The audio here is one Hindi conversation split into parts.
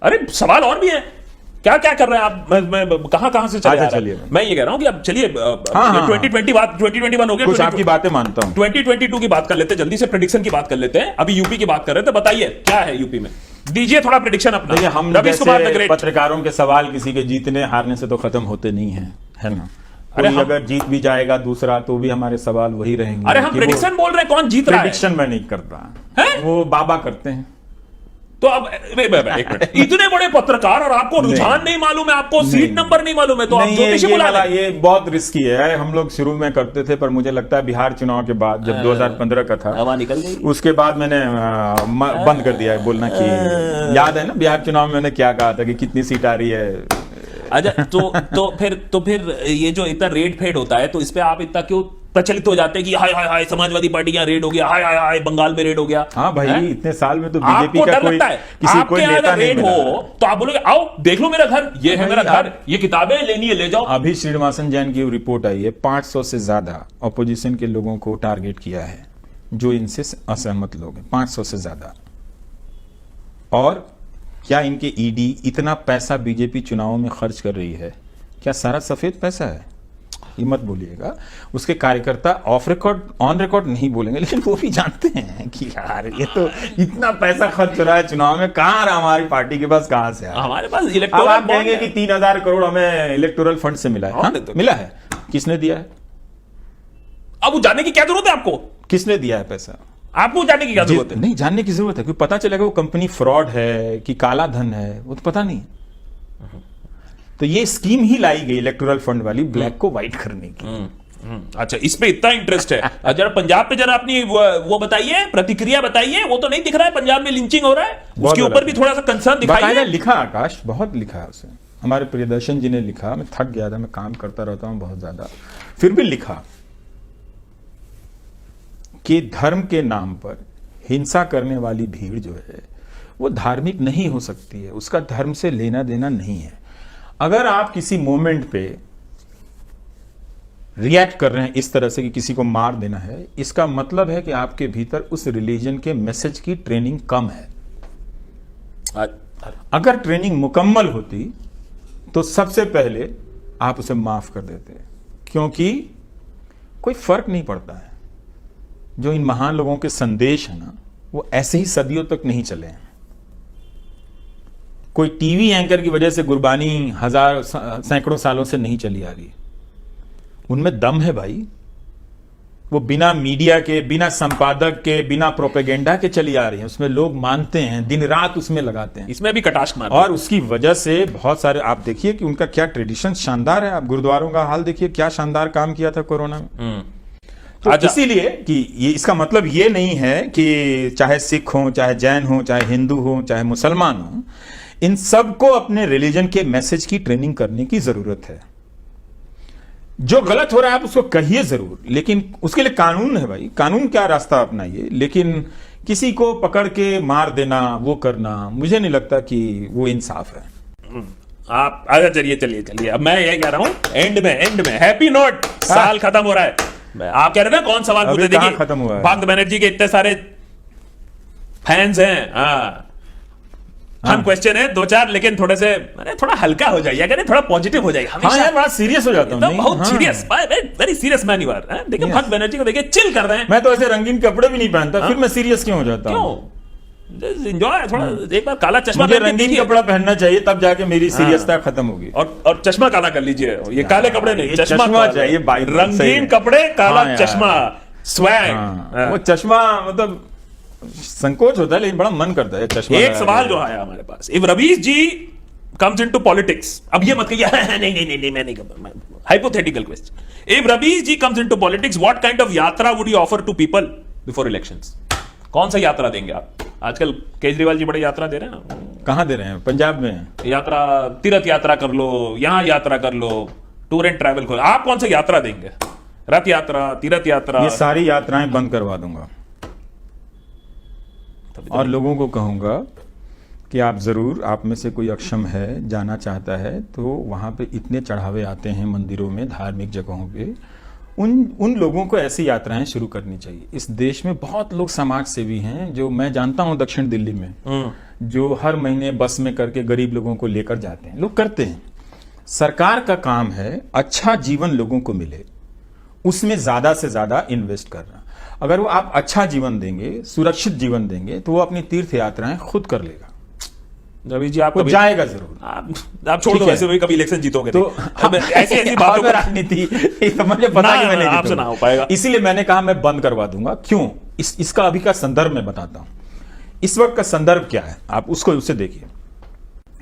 अरे सवाल और भी है, क्या क्या कर रहे हैं आप, मैं कहां से चले आ रहे हैं। मैं ये कह रहा हूं कि अब चलिए 2021 हो गया, कुछ आपकी बातें मानता हूं, 2022 की बात कर लेते हैं, जल्दी से प्रेडिक्शन की बात कर लेते हैं। अभी यूपी की बात कर रहे थे, बताइए क्या है यूपी में, दीजिए थोड़ा प्रेडिक्शन अपना। देखिए, हम जैसे पत्रकारों के सवाल किसी के जीतने हारने से तो खत्म होते नहीं है ना। कोई अगर जीत भी जाएगा दूसरा तो भी हमारे सवाल वही रहेंगे। अरे हम प्रेडिक्शन बोल रहे हैं, कौन जीत रहा है? प्रेडिक्शन मैं नहीं करता, वो बाबा करते हैं। तो अब एक मिनट, इतने बड़े पत्रकार और आपको रुझान नहीं मालूम है, आपको सीट नंबर नहीं मालूम है, तो आप ज्योतिषी बुला लें। ये बहुत रिस्की है। हम लोग शुरू में करते थे, पर मुझे लगता है बिहार चुनाव के बाद, जब 2015 का था, हवा निकल गई, उसके बाद मैंने बंद कर दिया है बोलना। कि याद है ना बिहार चुनाव में मैंने क्या कहा था कि कितनी सीट आ रही है। अच्छा, तो फिर ये जो इतना रेड फेड होता है, तो इस पे आप इतना क्यों प्रचलित हो जाते हैं कि हाय हाय हाय समाजवादी पार्टी यहाँ रेड हो गया, हाय हाय हाय बंगाल में रेड हो गया। हाँ भाई, इतने साल में तो बीजेपी का कोई कोई नेता नहीं रेड हो तो आप बोलोगे आओ देख लो मेरा घर, ये है मेरा घर, ये किताबें लेनी है ले जाओ। अभी श्रीनिवासन जैन की रिपोर्ट आई है, 500 से ज्यादा अपोजिशन के लोगों को टारगेट किया है, जो इनसे असहमत लोग हैं, 500 से ज्यादा। और क्या इनके ईडी इतना पैसा बीजेपी चुनावों में खर्च कर रही है, क्या सारा सफेद पैसा है? ये मत बोलिएगा। उसके कार्यकर्ता ऑफ रिकॉर्ड ऑन रिकॉर्ड नहीं बोलेंगे, लेकिन वो भी जानते हैं कि यार ये तो इतना पैसा खर्च हो रहा है चुनाव में, कहाँ रहा हमारी पार्टी के पास, कहाँ से आया? हमारे पास इलेक्टोरल आप कहेंगे कि 3000 करोड़ हमें इलेक्टोरल फंड से मिला है। तो मिला है, किसने दिया है? अब वो जानने की क्या जरूरत है आपको? किसने दिया है पैसा? आपको जानने की क्या जरूरत है? नहीं जानने की जरूरत है, क्योंकि पता चलेगा वो कंपनी फ्रॉड है कि काला धन है, वो तो पता नहीं। तो ये स्कीम ही लाई गई इलेक्टोरल फंड वाली, ब्लैक को व्हाइट करने की। अच्छा, इस पे इतना इंटरेस्ट है। जरा पंजाब पे जरा अपनी वो बताइए, प्रतिक्रिया बताइए। वो तो नहीं दिख रहा है पंजाब में लिंचिंग हो रहा है, उसके ऊपर भी थोड़ा सा कंसर्न दिखाइए। लिखा आकाश, बहुत लिखा है उसे, हमारे प्रियदर्शन जी ने लिखा। मैं थक गया था, मैं काम करता रहता हूं बहुत ज्यादा, फिर भी लिखा कि धर्म के नाम पर हिंसा करने वाली भीड़ जो है वो धार्मिक नहीं हो सकती है, उसका धर्म से लेना देना नहीं है। अगर आप किसी मोमेंट पे रिएक्ट कर रहे हैं इस तरह से कि किसी को मार देना है, इसका मतलब है कि आपके भीतर उस रिलीजन के मैसेज की ट्रेनिंग कम है। अगर ट्रेनिंग मुकम्मल होती तो सबसे पहले आप उसे माफ कर देते, क्योंकि कोई फर्क नहीं पड़ता है। जो इन महान लोगों के संदेश है ना, वो ऐसे ही सदियों तक नहीं चले हैं। कोई टीवी एंकर की वजह से गुरबानी सैकड़ों सालों से नहीं चली आ रही, उनमें दम है भाई। वो बिना मीडिया के, बिना संपादक के, बिना प्रोपेगेंडा के चली आ रही है, उसमें लोग मानते हैं, दिन रात उसमें लगाते हैं। इसमें भी कटाक्ष मारते और उसकी वजह से बहुत सारे, आप देखिए कि उनका क्या ट्रेडिशन शानदार है। आप गुरुद्वारों का हाल देखिए, क्या शानदार काम किया था कोरोना में। तो इसीलिए कि ये, इसका मतलब ये नहीं है कि चाहे सिख हो, चाहे जैन हो, चाहे हिंदू हो, चाहे मुसलमान हो, इन सबको अपने रिलीजन के मैसेज की ट्रेनिंग करने की जरूरत है। जो गलत हो रहा है आप उसको कहिए जरूर, लेकिन उसके लिए कानून है भाई, कानून क्या रास्ता अपनाइए। लेकिन किसी को पकड़ के मार देना, वो करना, मुझे नहीं लगता कि वो इंसाफ है। आप अच्छा चलिए, अब मैं ये कह रहा हूं, एंड में हैप्पी नोट, साल खत्म हो रहा है। आप कह रहे थे कौन सवाल पूछे? देखिए खत्म हुआ है, भक्त बनर्जी के इतने सारे फैंस हैं। हम क्वेश्चन है 2-4, लेकिन थोड़ा हल्का हो जाइए, अगर थोड़ा पॉजिटिव हो जाइए। हाँ यार, बड़ा सीरियस हो जाता हूँ, बहुत serious, very serious man you are. देखिए भक्त बनर्जी को देखिए, चिल कर रहे हैं। मैं तो ऐसे रंगीन कपड़े भी नहीं पहनता, फिर मैं सीरियस क्यों हो जाता हूँ? एंजॉय थोड़ा, एक बार काला चश्मा, मुझे रंगीन कपड़ा पहनना चाहिए, तब जाके मेरी सीरियसता खत्म होगी। और चश्मा काला कर लीजिए, ये काले कपड़े नहीं, चश्मा चाहिए, रंगीन कपड़े, काला चश्मा, स्वैग। वो चश्मा मतलब संकोच होता है, लेकिन बड़ा मन करता है चश्मा। एक सवाल जो आया हमारे पास, if Ravish ji comes into politics, अब ये मत कहिए नहीं मैं नहीं कहूंगा, hypothetical question, if Ravish ji comes into politics, what kind of यात्रा would you offer to people before elections? कौन सा यात्रा देंगे आप? आजकल केजरीवाल जी बड़ी यात्रा दे रहे हैं ना। कहां दे रहे हैं? पंजाब में यात्रा, तीर्थ यात्रा कर लो, यहां यात्रा कर लो, टूर एंड ट्रैवल खोलो। आप कौन सा यात्रा देंगे? रथ यात्रा, तीर्थ यात्रा? ये सारी यात्राएं बंद करवा दूंगा और लोगों को कहूंगा कि आप जरूर, आप में से कोई अक्षम है, जाना चाहता है, तो वहां पे इतने चढ़ावे आते हैं मंदिरों में, धार्मिक जगहों पे, उन लोगों को ऐसी यात्राएं शुरू करनी चाहिए। इस देश में बहुत लोग समाज सेवी हैं, जो मैं जानता हूं दक्षिण दिल्ली में, जो हर महीने बस में करके गरीब लोगों को लेकर जाते हैं। लोग करते हैं। सरकार का काम है अच्छा जीवन लोगों को मिले, उसमें ज्यादा से ज्यादा इन्वेस्ट करना। अगर वो आप अच्छा जीवन देंगे, सुरक्षित जीवन देंगे, तो वो अपनी तीर्थ यात्राएं खुद कर लेगा। रवि जी, आपको जाएगा जरूर। आप छोड़ दो, वैसे भी कभी इलेक्शन जीतोगे तो ऐसी बातों पर राजनीति मुझे पता है कि मैं नहीं आपसे ना हो पाएगा, इसीलिए मैंने कहा मैं बंद करवा दूंगा। क्यों? इसका अभी का संदर्भ में बताता हूं। इस वक्त का संदर्भ क्या है, आप उससे देखिए।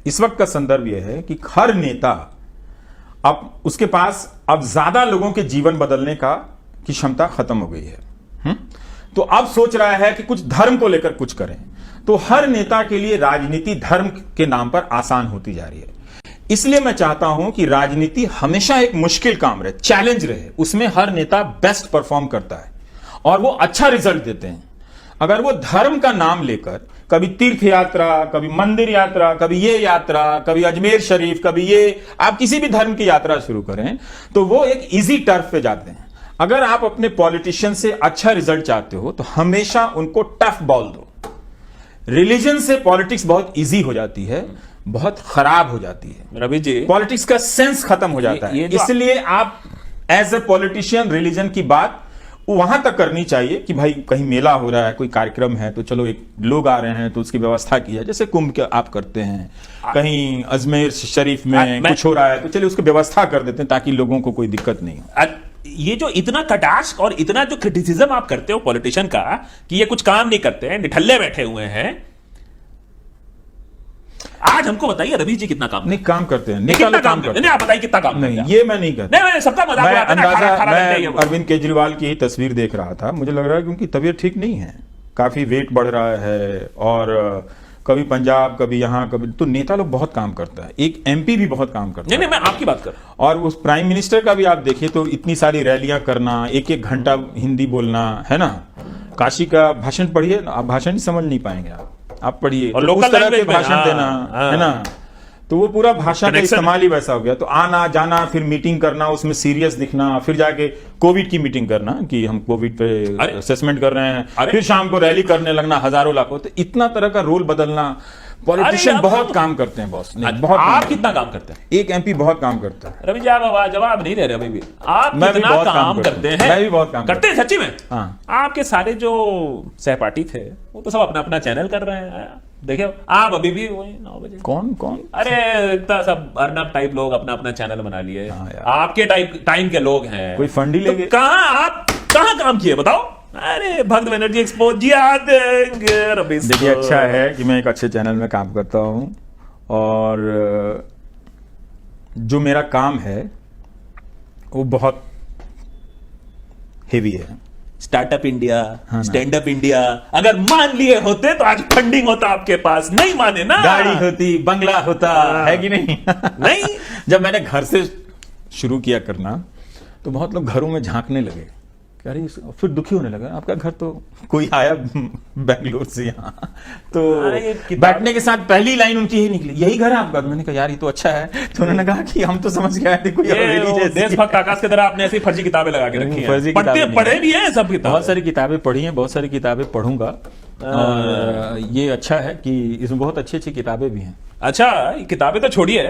इस वक्त का संदर्भ यह है कि हर नेता अब उसके पास अब ज्यादा लोगों के जीवन बदलने की क्षमता खत्म हो गई है। तो अब सोच रहा है कि कुछ धर्म को लेकर कुछ करें। तो हर नेता के लिए राजनीति धर्म के नाम पर आसान होती जा रही है। इसलिए मैं चाहता हूं कि राजनीति हमेशा एक मुश्किल काम रहे, चैलेंज रहे, उसमें हर नेता बेस्ट परफॉर्म करता है और वो अच्छा रिजल्ट देते हैं। अगर वो धर्म का नाम लेकर कभी तीर्थ यात्रा, कभी मंदिर यात्रा, कभी ये यात्रा, कभी अजमेर शरीफ, कभी ये, आप किसी भी धर्म की यात्रा शुरू करें तो वो एक इजी टर्फ पे जाते हैं। अगर आप अपने पॉलिटिशियन से अच्छा रिजल्ट चाहते हो तो हमेशा उनको टफ बॉल दो। रिलीजन से पॉलिटिक्स बहुत इजी हो जाती है, बहुत खराब हो जाती है। रवि जी, पॉलिटिक्स का सेंस खत्म हो जाता है। इसलिए आप एज ए पॉलिटिशियन रिलीजन की बात वहां तक करनी चाहिए कि भाई कहीं मेला हो रहा है, कोई कार्यक्रम है, तो चलो एक लोग आ रहे हैं तो उसकी व्यवस्था की जाए, जैसे कुंभ के आप करते हैं। कहीं अजमेर शरीफ में कुछ हो रहा है तो चलिए उसकी व्यवस्था कर देते हैं ताकि लोगों को कोई दिक्कत नहीं हो। ये जो इतना कटाक्ष और इतना जो क्रिटिसिज्म आप करते हो पॉलिटिशियन का कि ये कुछ काम नहीं करते हैं, निठल्ले बैठे हुए हैं, आज हमको बताइए रवि जी कितना काम नहीं काम करते हैं, कितना काम करते हैं, आप बताइए कितना काम नहीं, ये मैं नहीं करता। नहीं, सबका मजाक उड़ाते हैं ना, मैं अरविंद केजरीवाल की तस्वीर देख रहा था, मुझे लग रहा है कि उनकी तबीयत ठीक नहीं है, काफी वेट बढ़ रहा है, और कभी पंजाब, कभी यहाँ, कभी, तो नेता लोग बहुत काम करता है। एक एमपी भी बहुत काम करता है। नहीं, मैं आपकी बात कर रहा हूं। और उस प्राइम मिनिस्टर का भी आप देखिए तो इतनी सारी रैलियां करना, एक एक घंटा हिंदी बोलना, है ना। काशी का भाषण पढ़िए, आप भाषण ही समझ नहीं पाएंगे, आप पढ़िए और तो लोकल उस तरह के लैंग्वेज में, भाषण देना, है ना। तो वो पूरा भाषा का इस्तेमाल ही वैसा हो गया। तो आना जाना, फिर मीटिंग करना, उसमें सीरियस दिखना, फिर जाके कोविड की मीटिंग करना कि हम कोविड पे असेसमेंट कर रहे हैं, फिर शाम को रैली करने लगना हजारों लाखों। तो इतना तरह का रोल बदलना, पॉलिटिशियन बहुत काम करते हैं बॉस। बहुत। आप कितना काम करते हैं? एक एमपी बहुत काम करता है। रवि जी, आप जवाब नहीं दे रहे अभी भी। आप कितना काम करते हैं? मैं भी बहुत काम करते हैं सच्ची में। हाँ। आपके सारे जो सहपाठी थे वो तो सब अपना अपना चैनल कर रहे हैं। देखिए आप अभी भी वही 9 बजे। कौन? अरे इतना सब अर्नब टाइप लोग अपना अपना चैनल बना लिए। आपके टाइम के लोग हैं, कोई फंड ही लेंगे। आप कहाँ काम किए बताओ? अरे भक्त बनर्जी एक्सपोज जी देंगे। देखिए, अच्छा है कि मैं एक अच्छे चैनल में काम करता हूं, और जो मेरा काम है वो बहुत हेवी है। Startup India, stand up India, अगर मान लिए होते तो आज फंडिंग होता आपके पास। नहीं माने ना, गाड़ी होती, बंगला होता, है कि नहीं? नहीं। जब मैंने घर से शुरू किया करना तो बहुत लोग घरों में झांकने लगे, अरे फिर दुखी होने लगा। आपका घर तो कोई आया बेंगलोर से यहाँ, तो बैठने के साथ पहली लाइन उनकी ही निकली, यही घर है आपका? मैंने कहा यार ये तो अच्छा है। तो उन्होंने कहा कि हम तो समझ गए थे कोई देशभक्त आकाश की तरह आपने ऐसी फर्जी किताबें लगा के रखी हैं। पढ़े भी हैं सब किताबें, बहुत सारी किताबें पढ़ी हैं, बहुत सारी किताबें पढ़ूंगा। और ये अच्छा है कि इसमें बहुत अच्छी अच्छी किताबें भी हैं। अच्छा, ये किताबें तो छोड़िए,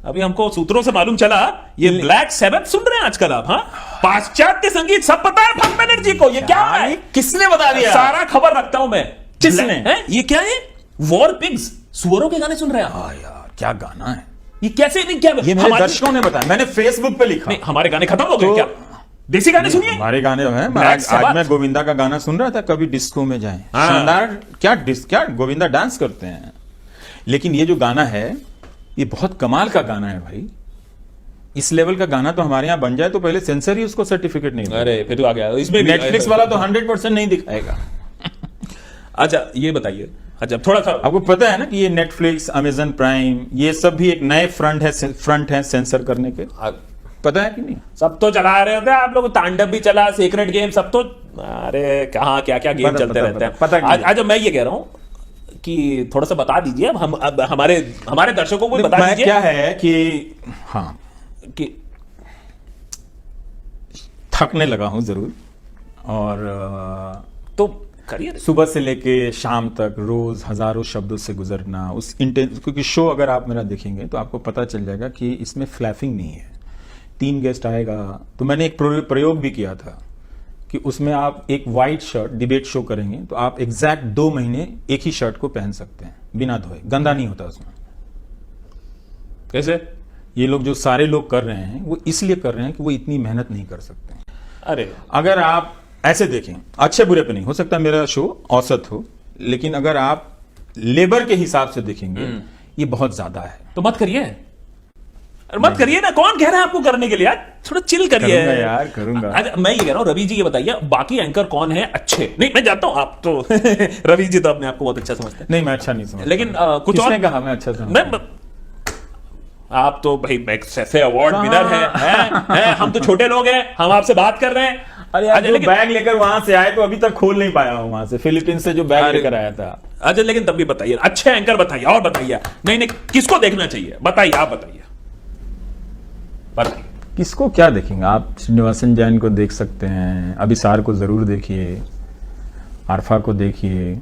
अभी हमको सूत्रों से मालूम चला ये ब्लैक सैबथ सुन रहे हैं आजकल आप। हाँ, पाश्चात्य संगीत सब पता है भक्त बनर्जी को। ये क्या है? किसने बता दिया? सारा खबर रखता हूं मैं। किसने? ये क्या है? वॉर पिग्स, सुअरों के गाने सुन रहे हैं। हाँ यार, क्या गाना है ये? कैसे नहीं? क्या ये मेरे दर्शकों ने बताया, मैंने फेसबुक पे लिखा। नहीं, हमारे गाने खत्म हो गए क्या? देसी गाने सुनिए। हमारे गाने हैं। आज मैं गोविंदा का गाना सुन रहा था, कभी डिस्को में जाएं। शानदार। क्या गोविंदा डांस करते हैं। लेकिन ये जो गाना है ये बहुत कमाल का गाना है भाई। इस लेवल का गाना तो हमारे यहाँ बन जाए तो पहले सेंसर ही उसको सर्टिफिकेट नहीं देगा। अरे फिर तो आ गया इसमें। नेटफ्लिक्स वाला तो 100% नहीं दिखाएगा। अच्छा ये बताइए, अच्छा थोड़ा सा आपको पता है ना कि ये नेटफ्लिक्स, अमेजन प्राइम, ये सब भी एक नए फ्रंट है सेंसर करने के। पता है कि नहीं? सब तो चला रहे होते हैं आप लोग। तांडव भी चला, सीक्रेट गेम, सब तो। अरे कहाँ क्या क्या गेम चलते रहते हैं। आज मैं ये कह रहा हूँ कि थोड़ा सा बता दीजिए अब हमारे दर्शकों को भी बता दीजिए। क्या है कि हाँ, कि थकने लगा हूं जरूर। और तो करिए। सुबह से लेके शाम तक रोज हजारों शब्दों से गुजरना उस इंटेंस, क्योंकि शो अगर आप मेरा देखेंगे तो आपको पता चल जाएगा कि इसमें फ्लैफिंग नहीं है। 3 गेस्ट आएगा, तो मैंने एक प्रयोग भी किया था कि उसमें आप एक वाइट शर्ट डिबेट शो करेंगे तो आप एग्जैक्ट 2 महीने एक ही शर्ट को पहन सकते हैं बिना धोए, गंदा नहीं होता उसमें। कैसे? ये लोग जो सारे लोग कर रहे हैं वो इसलिए कर रहे हैं कि वो इतनी मेहनत नहीं कर सकते। अरे अगर आप ऐसे देखें, अच्छे बुरे पे नहीं, हो सकता है मेरा शो औसत हो, लेकिन अगर आप लेबर के हिसाब से देखेंगे ये बहुत ज्यादा है। तो मत करिए, अरे मत करिए ना, कौन कह रहा है आपको करने के लिए? यार थोड़ा चिल करिए। करूंगा यार, करूंगा। अच्छा, मैं ये कह रहा हूँ, रवि जी ये बताइए बाकी एंकर कौन है अच्छे? नहीं मैं जानता हूँ आप तो रवि जी तो अपने आपको बहुत अच्छा समझते हैं। नहीं, मैं अच्छा नहीं समझता, लेकिन कुछ किसने और कहा मैं अच्छा समझता हूं? आप तो भाई मैग्सेसे अवार्ड विनर हैं, हम तो छोटे लोग हैं, हम आपसे बात कर रहे हैं। अरे यार, जो लेकिन बैग लेकर वहां से आए तो अभी तक खोल नहीं पाया हूं, वहां से फिलीपींस से जो बैग लेकर आया था। अच्छा, लेकिन तब भी बताइए, अच्छे एंकर बताइए और बताइए। नहीं नहीं, किसको देखना चाहिए बताइए, आप बताइए। किसको क्या देखेंगे आप? श्रीनिवासन जैन को देख सकते हैं, अभिसार को जरूर देखिए, आरफा को देखिए।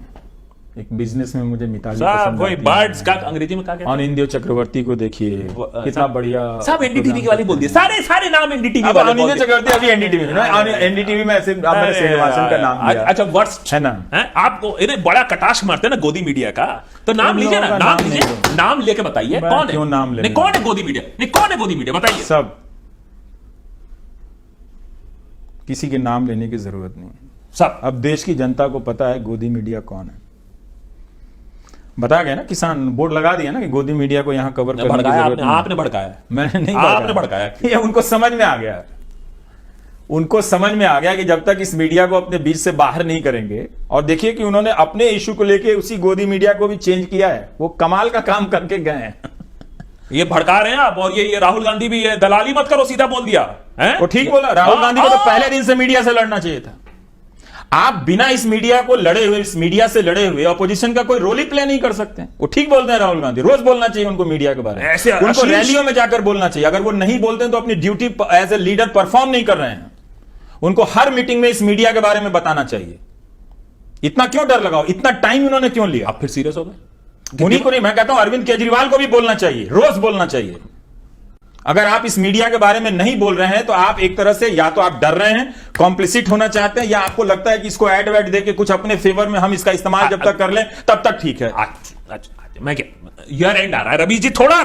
एक बिजनेस में मुझे मिताली पसंद कोई आती बर्ड्स है। का अंग्रेजी में क्या कहते हैं? और इंदियो चक्रवर्ती को देखिए, कितना बढ़िया। सब एनडीटीवी के वाले बोल दिए, सारे नाम एनडीटीवी अब वाले बोल इंदियो दिए। चक्रवर्ती अभी एनडीटीवी में, एनडीटीवी में ऐसे आप मेरे श्रीनिवासन का नाम लिया अच्छा, वर्स्ट है ना? आपको इन्हें बड़ा कटाक्ष मारते हैं ना गोदी मीडिया का, तो नाम इन लीजिए ना, लोगों का नाम नाम लीजिए, नहीं लो। नाम लेके बताइए मैं कौन है। क्यों नाम ले नहीं, लूं? कौन है गोदी मीडिया? नहीं, कौन है गोदी मीडिया बताइए। सब, किसी के नाम लेने की जरूरत नहीं। सब अब देश की जनता को पता है गोदी मीडिया कौन है। बता गया ना, किसान बोर्ड लगा दिया ना कि गोदी मीडिया को यहाँ कवर करने की भड़काया जरूरत नहीं। आपने भड़काया। मैंने नहीं आपने भड़काया। ये उनको समझ में आ गया, उनको समझ में आ गया कि जब तक इस मीडिया को अपने बीच से बाहर नहीं करेंगे। और देखिए कि उन्होंने अपने इशू को लेके उसी गोदी मीडिया को भी चेंज किया है, वो कमाल का काम करके गए हैं। ये भड़का रहे हैं आप, और ये राहुल गांधी भी ये दलाली मत करो सीधा बोल दिया है। वो ठीक बोला, राहुल गांधी को तो पहले दिन से मीडिया से लड़ना चाहिए था। आप बिना इस मीडिया को लड़े हुए, इस मीडिया से लड़े हुए ऑपोजिशन का कोई रोल ही प्ले नहीं कर सकते। वो ठीक बोलते हैं राहुल गांधी, रोज बोलना चाहिए उनको मीडिया के बारे में, ऐसे उनको आशीष- रैलियों में जाकर बोलना चाहिए। अगर वो नहीं बोलते हैं तो अपनी duty as a leader perform नहीं कर रहे हैं। उनको हर मीटिंग में इस मीडिया के बारे में बताना चाहिए। इतना क्यों डर लगाओ, इतना टाइम उन्होंने क्यों लिया? आप फिर सीरियस हो गए? उन्हीं को नहीं, मैं कहता हूं अरविंद केजरीवाल को भी बोलना चाहिए, रोज बोलना चाहिए। अगर आप इस मीडिया के बारे में नहीं बोल रहे हैं तो आप एक तरह से या तो आप डर रहे हैं, कॉम्प्लिसिट होना चाहते हैं, या आपको लगता है कि इसको एड वैड देके कुछ अपने फेवर में हम इसका इस्तेमाल जब तक कर लें तब तक ठीक है। अच्छा, मैं क्या ईयर एंड आ रहा है रवि जी, थोड़ा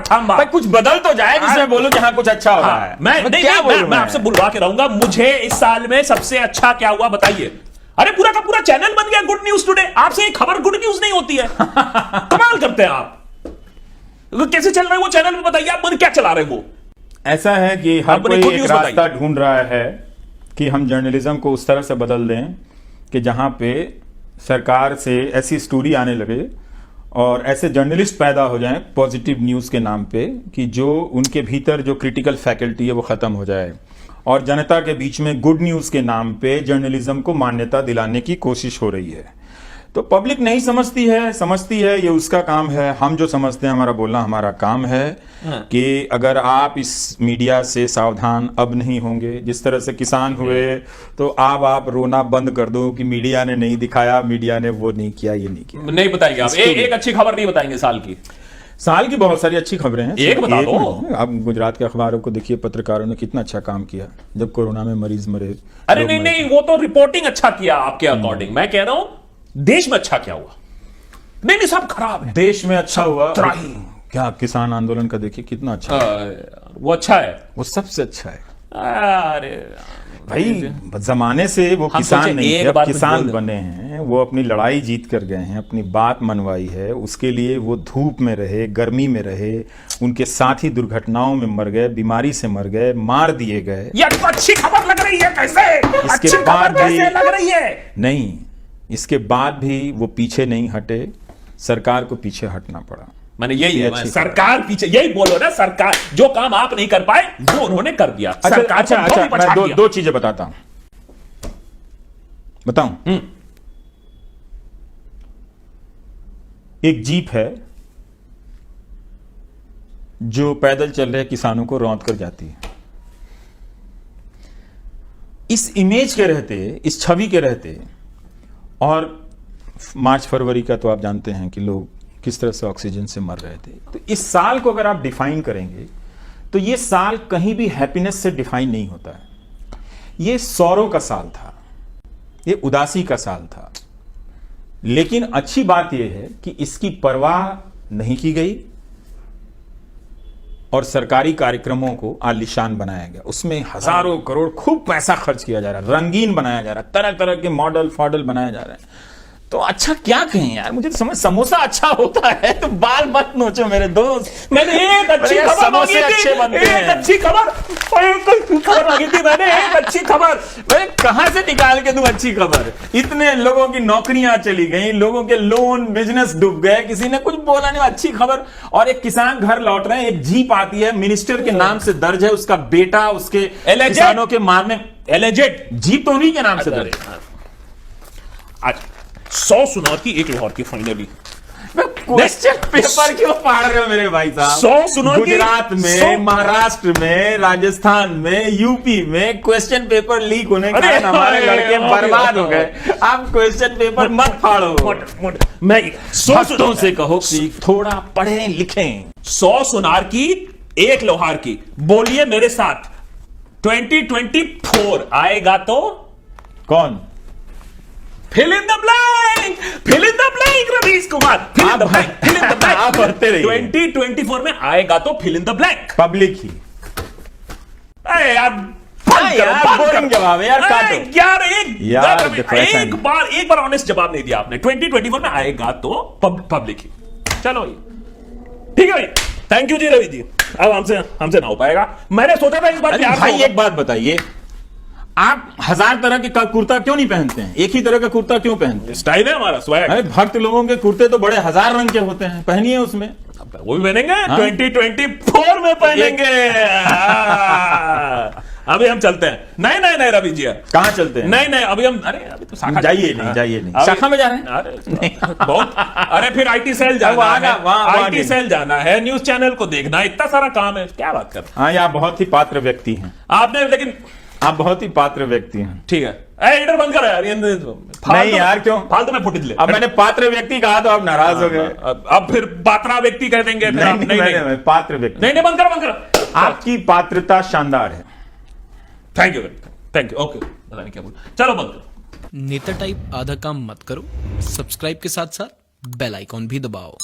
थाम भाई कुछ बदल तो जाए जिसमें बोलो कि हाँ कुछ अच्छा हो रहा है। मैं आपसे बुलवा के रहूंगा, मुझे इस साल में सबसे अच्छा क्या हुआ बताइए। अरे पूरा का पूरा चैनल बन गया गुड न्यूज टुडे, आपसे एक खबर गुड न्यूज नहीं होती है। कमाल करते हैं आप। तो कैसे चल रहा है वो चैनल में बताइए, आप क्या चला रहे हैं वो? ऐसा है कि हर अपने कोई good एक news रास्ता बताइए। ढूंढ रहा है कि हम जर्नलिज्म को उस तरह से बदल दें कि जहां पे सरकार से ऐसी स्टोरी आने लगे और ऐसे जर्नलिस्ट पैदा हो जाएं पॉजिटिव न्यूज के नाम पे कि जो उनके भीतर जो क्रिटिकल फैकल्टी है वो खत्म हो जाए, और जनता के बीच में गुड न्यूज के नाम पे जर्नलिज्म को मान्यता दिलाने की कोशिश हो रही है। तो पब्लिक नहीं समझती है, ये उसका काम है। हम जो समझते हैं, हमारा बोलना हमारा काम है कि अगर आप इस मीडिया से सावधान अब नहीं होंगे, जिस तरह से किसान हुए तो अब आप रोना बंद कर दो कि मीडिया ने नहीं दिखाया, मीडिया ने वो नहीं किया, ये नहीं किया। नहीं बताइए आप, एक अच्छी खबर नहीं बताएंगे साल की? साल की बहुत सारी अच्छी खबरें हैं, एक बता दो। आप गुजरात के अखबारों को देखिए, पत्रकारों ने कितना अच्छा काम किया जब कोरोना में मरीज मरे। अरे नहीं, वो तो रिपोर्टिंग अच्छा किया आपके अकॉर्डिंग, मैं कह रहा हूं देश में अच्छा क्या हुआ? नहीं सब खराब है। देश में अच्छा हुआ त्राही। क्या, किसान आंदोलन का देखिए कितना अच्छा है। वो अच्छा है, वो सबसे अच्छा है। अरे भाई जमाने से वो हम किसान सोचे नहीं एक थे, बार अब कुछ किसान बोल दे। बने हैं। वो अपनी लड़ाई जीत कर गए हैं, अपनी बात मनवाई है, उसके लिए वो धूप में रहे, गर्मी में रहे, उनके साथी दुर्घटनाओं में मर गए, बीमारी से मर गए, मार दिए गए। ये तो अच्छी खबर लग रही है, कैसे अच्छी खबर बाद भी- कैसे लग रही है? नहीं, इसके बाद भी वो पीछे नहीं हटे, सरकार को पीछे हटना पड़ा। मैंने यही है, अच्छी सरकार पीछे, यही बोलो ना, सरकार जो काम आप नहीं कर पाए वो उन्होंने कर दिया। सरकार को धोबी मैं पछाड़ दिया। दो चीजें बताता हूं, बताऊं। एक जीप है जो पैदल चल रहे किसानों को रौंद कर जाती है। इस इमेज के रहते, इस छवि के रहते, और मार्च फरवरी का तो आप जानते हैं कि लोग किस तरह से ऑक्सीजन से मर रहे थे, तो इस साल को अगर आप डिफाइन करेंगे तो ये साल कहीं भी हैप्पीनेस से डिफाइन नहीं होता है। ये सौरों का साल था, ये उदासी का साल था। लेकिन अच्छी बात यह है कि इसकी परवाह नहीं की गई और सरकारी कार्यक्रमों को आलीशान बनाया गया। उसमें हजारों करोड़ खूब पैसा खर्च किया जा रहा है, रंगीन बनाया जा रहा है, तरह तरह के मॉडल फॉडल बनाया जा रहा है। तो अच्छा क्या कहें यार, मुझे तो समझ, समोसा अच्छा होता है तो बाल मत नोचो मेरे दोस्त। मैंने एक अच्छी खबर मांगी थी, अच्छे बनते हैं। एक अच्छी खबर मांगी थी मैंने, एक अच्छी खबर। भाई कहां से निकाल के दूं अच्छी खबर? इतने लोगों की नौकरियां चली गई, लोगों के लोन बिजनेस डूब गए, किसी ने कुछ बोला नहीं, अच्छी खबर। और एक किसान घर लौट रहे हैं, एक जीप आती है, मिनिस्टर के नाम से दर्ज है, उसका बेटा उसके किसानों के मारने, एलिजेड जीप तो उन्हीं के नाम से दर्ज है। आज 100 सुनार की एक लाहौर की फाइनली। क्वेश्चन पेपर क्यों फाड़ रहे हो मेरे भाई साहब? 100 सुनार की, गुजरात में, महाराष्ट्र में, राजस्थान में, यूपी में क्वेश्चन पेपर लीक होने के कारण हमारे लड़के बर्बाद हो गए। आप क्वेश्चन पेपर मत फाड़ो। मैं 100 भक्तों से कहो कि थोड़ा पढ़ें लिखें। 100 सुनार की एक लोहार की, बोलिए मेरे साथ, 2024 आएगा तो कौन? Fill in the blank, fill in the blank, Ravish Kumar, fill in the blank, fill in the blank. आप पढ़ते रहिए। 2024 में आएगा तो fill in the blank. Public ही। अरे यार, बोरिंग जवाब है यार, काटो। एक बार ऑनेस्ट जवाब नहीं दिया आपने। 2024 में आएगा तो पब्लिक ही। चलो ठीक है भाई, थैंक यू जी रवि जी। अब हमसे ना हो पाएगा। मैंने सोचा था इस बार भाई एक बात बताइए, आप 1000 तरह के कुर्ता क्यों नहीं पहनते हैं? एक ही तरह का कुर्ता क्यों पहनते हैं? स्टाइल है हमारा, स्वैग। अरे भक्त लोगों के कुर्ते तो बड़े 1000 रंग के होते हैं, पहनिए उसमें। वो भी पहनेंगे, 2024 में पहनेंगे। अभी हम चलते हैं। नहीं रवि जी, कहां चलते हैं? नहीं अभी हम, अभी तो शाखा जाइए नहीं, शाखा में जा रहे हैं। अरे बहुत, अरे फिर आईटी सेल जाना है, आईटी सेल जाना है, न्यूज चैनल को देखना है, इतना सारा काम है, क्या बात कर। हाँ, आप बहुत ही पात्र व्यक्ति हैं आपने, लेकिन आप बहुत ही पात्र व्यक्ति हैं। ठीक है, एडिटर बंद करो यार, नहीं यार, क्यों फालतू में फुटेज ले। अब मैंने पात्र व्यक्ति कहा तो आप नाराज हो गए। अब फिर पात्रा व्यक्ति कह देंगे। नहीं, पात्र व्यक्ति। नहीं, बंद करो। आपकी पात्रता शानदार है। Thank you. ओके, पता नहीं क्या बोल, चलो बंद करो। नेता टाइप आधा काम मत करो, सब्सक्राइब के साथ साथ बेल आइकॉन भी दबाओ।